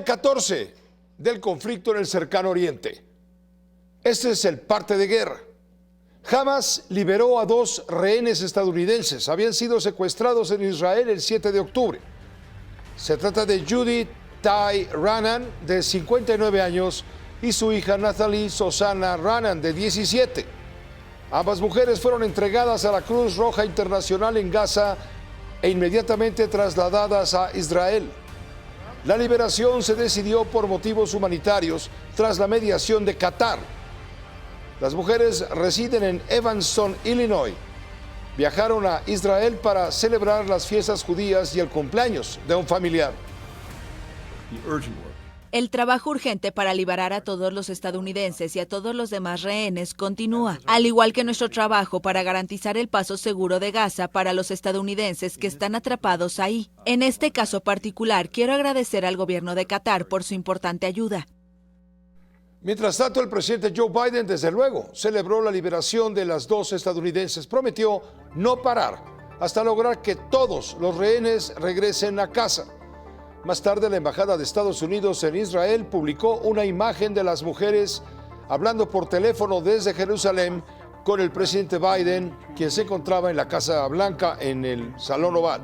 14 del conflicto en el cercano oriente. Este es el parte de guerra. Hamas liberó a 2 rehenes estadounidenses. Habían sido secuestrados en Israel el 7 de octubre. Se trata de Judith Tai Raanan, de 59 años, y su hija Nathalie Susana Raanan, de 17. Ambas mujeres fueron entregadas a la Cruz Roja Internacional en Gaza e inmediatamente trasladadas a Israel. La liberación se decidió por motivos humanitarios tras la mediación de Qatar. Las mujeres residen en Evanston, Illinois. Viajaron a Israel para celebrar las fiestas judías y el cumpleaños de un familiar. El trabajo urgente para liberar a todos los estadounidenses y a todos los demás rehenes continúa, al igual que nuestro trabajo para garantizar el paso seguro de Gaza para los estadounidenses que están atrapados ahí. En este caso particular, quiero agradecer al gobierno de Qatar por su importante ayuda. Mientras tanto, el presidente Joe Biden, desde luego, celebró la liberación de las 2 estadounidenses. Prometió no parar hasta lograr que todos los rehenes regresen a casa. Más tarde, la Embajada de Estados Unidos en Israel publicó una imagen de las mujeres hablando por teléfono desde Jerusalén con el presidente Biden, quien se encontraba en la Casa Blanca en el Salón Oval.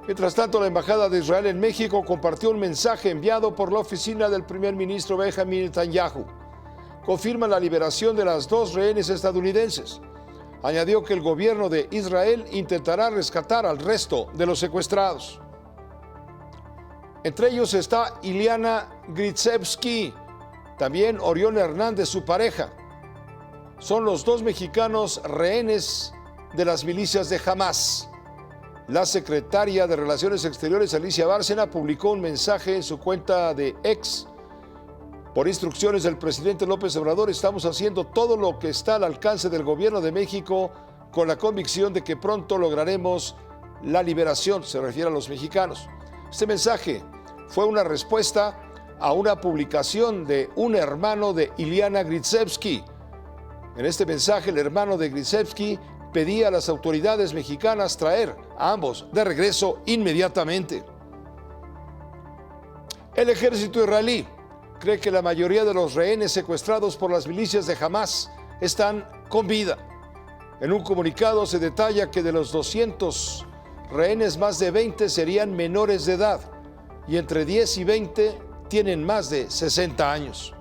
Mientras tanto, la Embajada de Israel en México compartió un mensaje enviado por la oficina del primer ministro Benjamin Netanyahu. Confirma la liberación de las 2 rehenes estadounidenses. Añadió que el gobierno de Israel intentará rescatar al resto de los secuestrados. Entre ellos está Iliana Gritsevsky, también Orión Hernández, su pareja. Son los 2 mexicanos rehenes de las milicias de Hamas. La secretaria de Relaciones Exteriores, Alicia Bárcena, publicó un mensaje en su cuenta de X. Por instrucciones del presidente López Obrador, estamos haciendo todo lo que está al alcance del gobierno de México con la convicción de que pronto lograremos la liberación, se refiere a los mexicanos. Este mensaje fue una respuesta a una publicación de un hermano de Iliana Gritsevsky. En este mensaje, el hermano de Gritsevsky pedía a las autoridades mexicanas traer a ambos de regreso inmediatamente. El ejército israelí cree que la mayoría de los rehenes secuestrados por las milicias de Hamas están con vida. En un comunicado se detalla que de los 200 rehenes, más de 20 serían menores de edad y entre 10 y 20 tienen más de 60 años.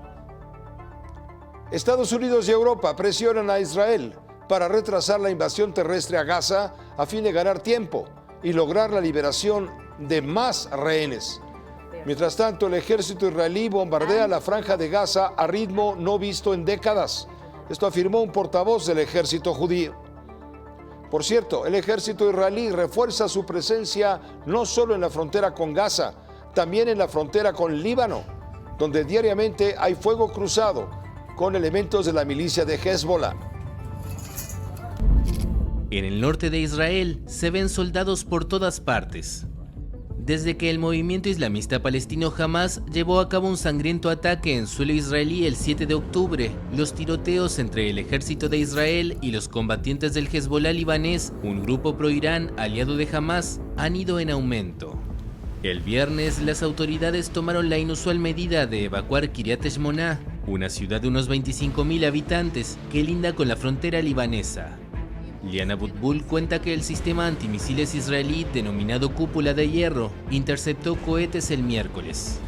Estados Unidos y Europa presionan a Israel para retrasar la invasión terrestre a Gaza a fin de ganar tiempo y lograr la liberación de más rehenes. Mientras tanto, el ejército israelí bombardea la franja de Gaza a ritmo no visto en décadas. Esto afirmó un portavoz del ejército judío. Por cierto, el ejército israelí refuerza su presencia no solo en la frontera con Gaza, también en la frontera con Líbano, donde diariamente hay fuego cruzado con elementos de la milicia de Hezbollah. En el norte de Israel se ven soldados por todas partes. Desde que el movimiento islamista palestino Hamas llevó a cabo un sangriento ataque en suelo israelí el 7 de octubre, los tiroteos entre el ejército de Israel y los combatientes del Hezbollah libanés, un grupo pro-Irán aliado de Hamas, han ido en aumento. El viernes, las autoridades tomaron la inusual medida de evacuar Kiryat Shmona, una ciudad de unos 25.000 habitantes que linda con la frontera libanesa. Liana Butbul cuenta que el sistema antimisiles israelí denominado Cúpula de Hierro interceptó cohetes el miércoles.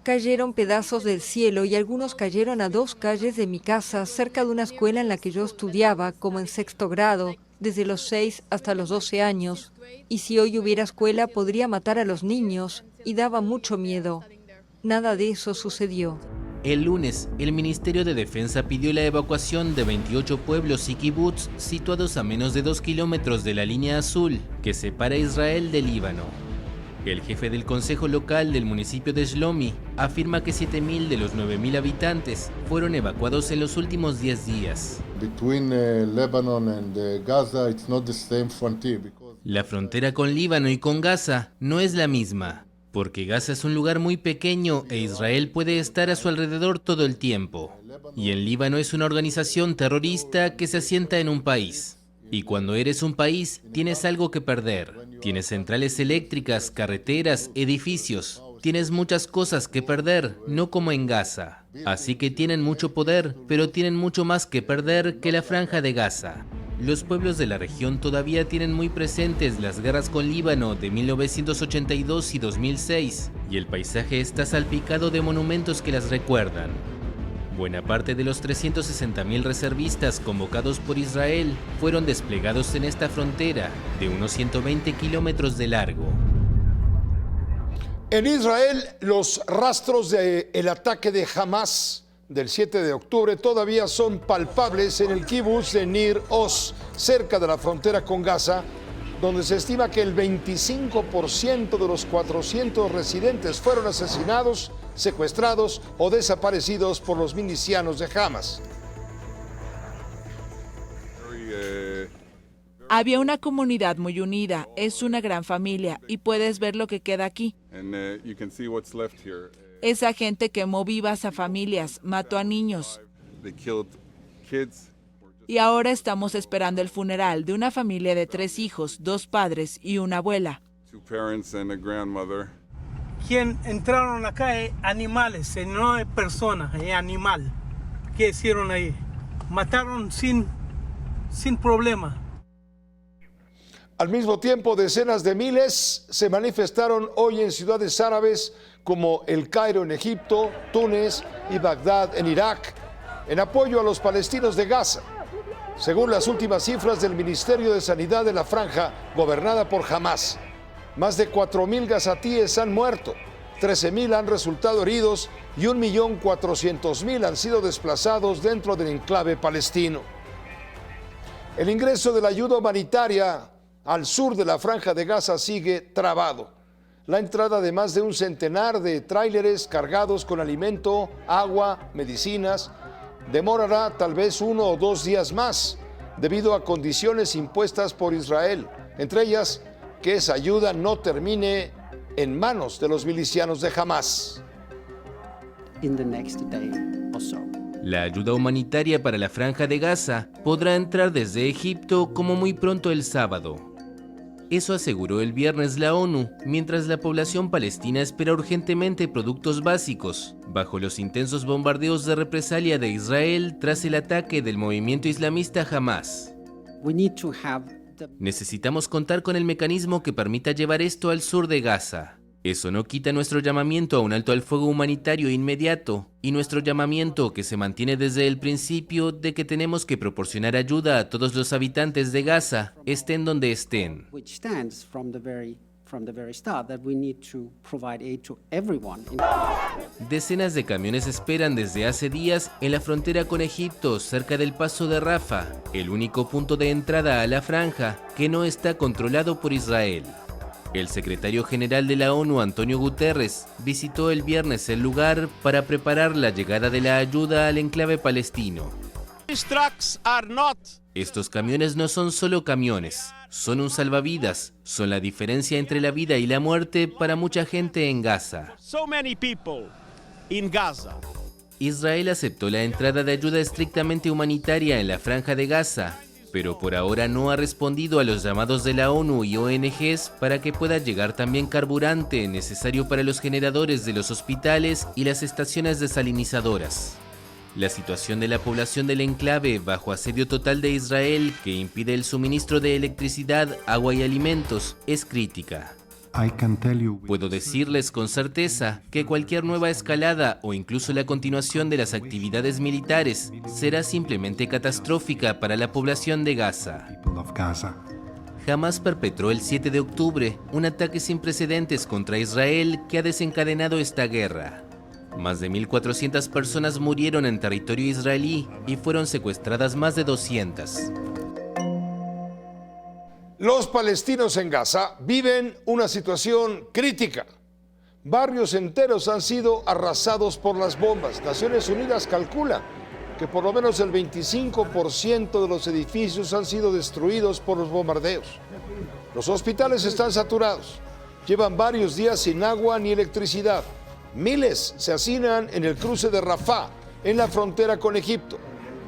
Cayeron pedazos del cielo y algunos cayeron a 2 calles de mi casa, cerca de una escuela en la que yo estudiaba, como en 6º grado, desde los 6 hasta los 12 años. Y si hoy hubiera escuela, podría matar a los niños, y daba mucho miedo. Nada de eso sucedió. El lunes, el Ministerio de Defensa pidió la evacuación de 28 pueblos y kibbutz situados a menos de 2 kilómetros de la línea azul que separa Israel del Líbano. El jefe del consejo local del municipio de Shlomi afirma que 7.000 de los 9.000 habitantes fueron evacuados en los últimos 10 días. La frontera con Líbano y con Gaza no es la misma, porque Gaza es un lugar muy pequeño e Israel puede estar a su alrededor todo el tiempo. Y el Líbano es una organización terrorista que se asienta en un país. Y cuando eres un país, tienes algo que perder. Tienes centrales eléctricas, carreteras, edificios. Tienes muchas cosas que perder, no como en Gaza. Así que tienen mucho poder, pero tienen mucho más que perder que la Franja de Gaza. Los pueblos de la región todavía tienen muy presentes las guerras con Líbano de 1982 y 2006, y el paisaje está salpicado de monumentos que las recuerdan. Buena parte de los 360.000 reservistas convocados por Israel fueron desplegados en esta frontera de unos 120 kilómetros de largo. En Israel, los rastros del ataque de Hamas del 7 de octubre todavía son palpables en el kibutz de Nir Oz, cerca de la frontera con Gaza, donde se estima que el 25% de los 400 residentes fueron asesinados, secuestrados o desaparecidos por los milicianos de Hamas. Había una comunidad muy unida, es una gran familia y puedes ver lo que queda aquí. Esa gente quemó vivas a familias, mató a niños. Y ahora estamos esperando el funeral de una familia de 3 hijos, 2 padres y una abuela. Quien entraron acá es animales, no es personas, es animal. ¿Qué hicieron ahí? Mataron sin problema. Al mismo tiempo, decenas de miles se manifestaron hoy en ciudades árabes como El Cairo en Egipto, Túnez y Bagdad en Irak, en apoyo a los palestinos de Gaza. Según las últimas cifras del Ministerio de Sanidad de la Franja, gobernada por Hamas, más de 4.000 gazatíes han muerto, 13.000 han resultado heridos y 1.400.000 han sido desplazados dentro del enclave palestino. El ingreso de la ayuda humanitaria al sur de la Franja de Gaza sigue trabado. La entrada de más de un centenar de tráileres cargados con alimento, agua, medicinas, demorará tal vez 1 o 2 días más, debido a condiciones impuestas por Israel, entre ellas que esa ayuda no termine en manos de los milicianos de Hamas. La ayuda humanitaria para la Franja de Gaza podrá entrar desde Egipto como muy pronto el sábado. Eso aseguró el viernes la ONU, mientras la población palestina espera urgentemente productos básicos, bajo los intensos bombardeos de represalia de Israel tras el ataque del movimiento islamista Hamas. Necesitamos contar con el mecanismo que permita llevar esto al sur de Gaza. Eso no quita nuestro llamamiento a un alto al fuego humanitario inmediato y nuestro llamamiento que se mantiene desde el principio de que tenemos que proporcionar ayuda a todos los habitantes de Gaza, estén donde estén. Decenas de camiones esperan desde hace días en la frontera con Egipto, cerca del paso de Rafah, el único punto de entrada a la franja que no está controlado por Israel. El secretario general de la ONU, Antonio Guterres, visitó el viernes el lugar para preparar la llegada de la ayuda al enclave palestino. Estos camiones no son solo camiones, son un salvavidas, son la diferencia entre la vida y la muerte para mucha gente en Gaza. Israel aceptó la entrada de ayuda estrictamente humanitaria en la Franja de Gaza, pero por ahora no ha respondido a los llamados de la ONU y ONGs para que pueda llegar también carburante necesario para los generadores de los hospitales y las estaciones desalinizadoras. La situación de la población del enclave bajo asedio total de Israel, que impide el suministro de electricidad, agua y alimentos, es crítica. Puedo decirles con certeza que cualquier nueva escalada o incluso la continuación de las actividades militares será simplemente catastrófica para la población de Gaza. Hamas perpetró el 7 de octubre un ataque sin precedentes contra Israel que ha desencadenado esta guerra. Más de 1.400 personas murieron en territorio israelí y fueron secuestradas más de 200. Los palestinos en Gaza viven una situación crítica. Barrios enteros han sido arrasados por las bombas. Naciones Unidas calcula que por lo menos el 25% de los edificios han sido destruidos por los bombardeos. Los hospitales están saturados. Llevan varios días sin agua ni electricidad. Miles se hacinan en el cruce de Rafah, en la frontera con Egipto.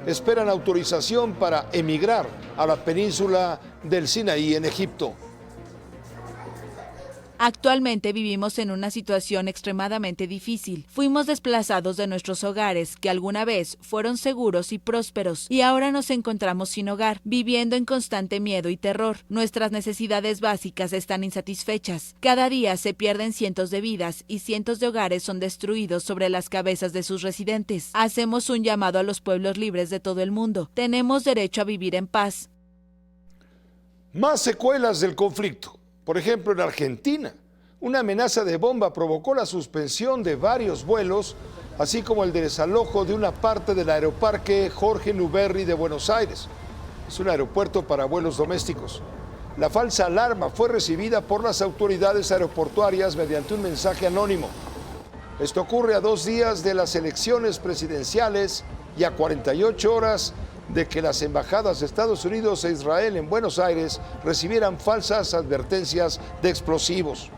esperan autorización para emigrar a la península del Sinaí en Egipto. Actualmente vivimos en una situación extremadamente difícil. Fuimos desplazados de nuestros hogares, que alguna vez fueron seguros y prósperos, y ahora nos encontramos sin hogar, viviendo en constante miedo y terror. Nuestras necesidades básicas están insatisfechas. Cada día se pierden cientos de vidas y cientos de hogares son destruidos sobre las cabezas de sus residentes. Hacemos un llamado a los pueblos libres de todo el mundo. Tenemos derecho a vivir en paz. Más secuelas del conflicto. Por ejemplo, en Argentina, una amenaza de bomba provocó la suspensión de varios vuelos, así como el desalojo de una parte del aeroparque Jorge Newbery de Buenos Aires. Es un aeropuerto para vuelos domésticos. La falsa alarma fue recibida por las autoridades aeroportuarias mediante un mensaje anónimo. Esto ocurre a 2 días de las elecciones presidenciales y a 48 horas de que las embajadas de Estados Unidos e Israel en Buenos Aires recibieran falsas advertencias de explosivos.